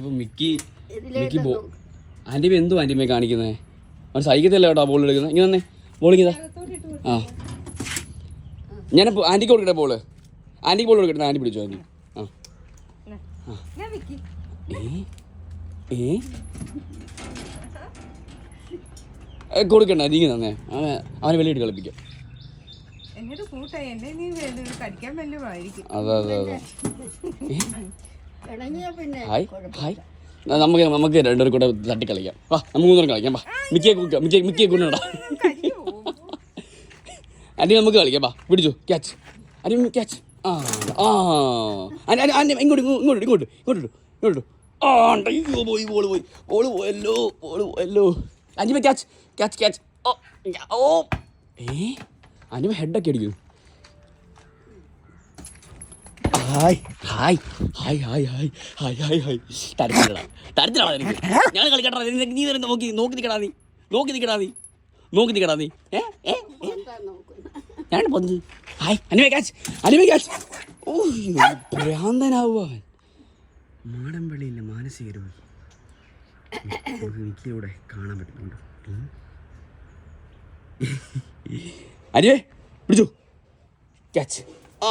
അപ്പോൾ മിക്കി ആൻറ്റിമ എന്തോ ആൻറ്റിമയെ കാണിക്കുന്നത്? അവൻ സഹിക്കത്തില്ല കേട്ടോ ബോൾ എടുക്കുന്നത്. ഇങ്ങനെ തന്നെ ബോളിങ്ങതാ. ആ ഞാൻ ആൻറ്റിക്ക് കൊടുക്കട്ടെ ബോള്. ആൻറ്റിക്ക് ബോൾ കൊടുക്കട്ടെ. ആൻറ്റി പിടിച്ചോ ആൻറ്റി. ആ കൊടുക്കണ്ട നീ തന്നെ. അവനെ വെളിയിട്ട് കളിപ്പിക്കാം. അതെ അതെ അതെ. Hi hi. നമുക്ക് രണ്ടുപേരും കൂടെ തട്ടി കളിക്കാം. വാ നമുക്ക് മൂന്നൂരം കളിക്കാം. വാ മിക്കിയെ കൊണ്ടുണ്ടാ ആൻറ്റി നമുക്ക് കളിക്കാം. വാ പിടിച്ചു ക്യാച്ച്. Anti catch. ആ ആ ഇങ്ങോട്ട് ഇങ്ങോട്ട് ഇങ്ങോട്ട് ഇങ്ങോട്ട് ഇങ്ങോട്ട്. ആ അയ്യോ പോയി ബോള് പോയി. ബോള് പോയല്ലോ. ആൻറ്റിമ ക്യാച്ച് ക്യാച്ച് ക്യാച്ച്. ഓ ആൻറ്റിമ ഹെഡൊക്കെ അടിക്കുന്നു. Hi hi hi hi hi hi hi hi. തരത്തിലാണ് എനിക്ക്. ഞാൻ കളിക്കട്ടാ. നീ തന്നെ നോക്കി നിൽക്കടാ നീ. ഞാൻ പൊന്ത്. Hi anime catch. ഓ ഭ്രാന്തനാവുക. മാടമ്പള്ളിയില്ല മാനസിക രോഗി. എനിക്കിവിടെ കാണാൻ പറ്റുന്നുണ്ട്. അനിമേ പിടിച്ചു ക്യാച്ച്. ആ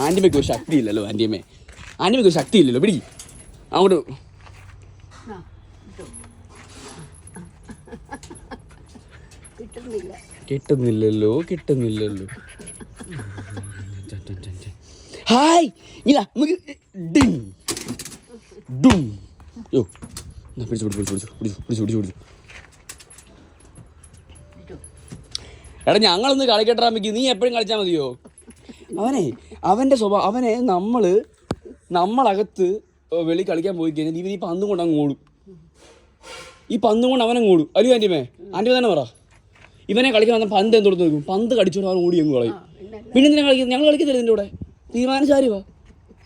ആൻറ്റിമയ്ക്ക് ഒരു ശക്തിയില്ലല്ലോ. ആൻറ്റിമയ്ക്ക് ഒരു ശക്തിയില്ലല്ലോ. പിടി അങ്ങോട്ട്. കിട്ടുന്നില്ലല്ലോ. ഹായ് ഇല്ല നമുക്ക് പിടിച്ചു. എടാ ഞങ്ങളൊന്ന് കളിക്കട്ടാ മിക്കി. നീ എപ്പോഴും കളിച്ചാൽ മതിയോ? അവൻ്റെ സ്വഭാവം നമ്മളകത്ത് വെളി കളിക്കാൻ പോയി കഴിഞ്ഞാൽ ഇവൻ ഈ പന്തും കൊണ്ട് അങ്ങ് ഓടും. അവനങ്ങ് ഓടും. അല്ലയോ ആൻറ്റിമേ തന്നെ പറ. ഇവനെ കളിക്കാൻ വന്ന പന്ത് എന്തുകൊടുത്ത് നോക്കും. പന്ത് കടിച്ചോണ്ട് അവൻ ഓടി അങ്ങ് കളയും. പിന്നെ എന്തിനാ കളിക്കുന്നത്? ഞങ്ങൾ കളിക്കത്തില്ല ഇതിൻ്റെ കൂടെ. തീരുമാനിച്ചാരുവാ.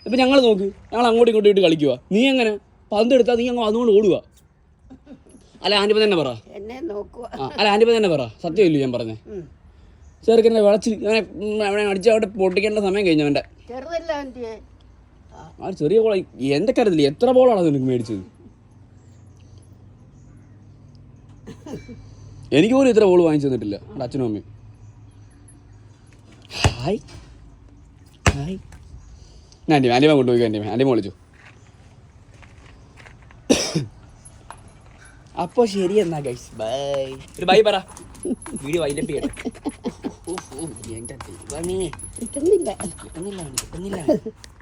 ഇപ്പം ഞങ്ങൾ നോക്ക്. ഞങ്ങൾ അങ്ങോട്ടും ഇങ്ങോട്ടും ഇട്ട് കളിക്കുക. നീ എങ്ങനെ പന്ത് എടുത്താൽ നീ അങ്ങ് അതുകൊണ്ട് ഓടുക. അല്ല ആൻറ്റിമ തന്നെ പറ. സത്യമില്ലല്ലോ ഞാൻ പറഞ്ഞേ. ചെറുക്കനെ വിളച്ച് അവനെ അടിച്ച് അവിടെ പൊട്ടിക്കേണ്ട സമയം കഴിഞ്ഞവൻ്റെ. ആ ചെറിയ ബോൾ എന്തൊക്കെ അറിയത്തില്ല. എത്ര ബോളാണ് നിനക്ക് മേടിച്ചത്? എനിക്ക് പോലും ഇത്ര ബോൾ വാങ്ങിച്ചു തന്നിട്ടില്ല എൻ്റെ അച്ഛനും അമ്മയും. ഹായ് ആൻറ്റിമ കൊണ്ടുപോയി. ആൻറ്റിമ വിളിച്ചു. അപ്പോൾ ശരി എന്നാ ഗൈസ് ബൈ. ഒരു ബൈ പറ. വീഡിയോ വൈൻഡപ്പ് ചെയ്യട്ടെ. എൻ്റെ ദൈവമേ കിട്ടുന്നില്ല.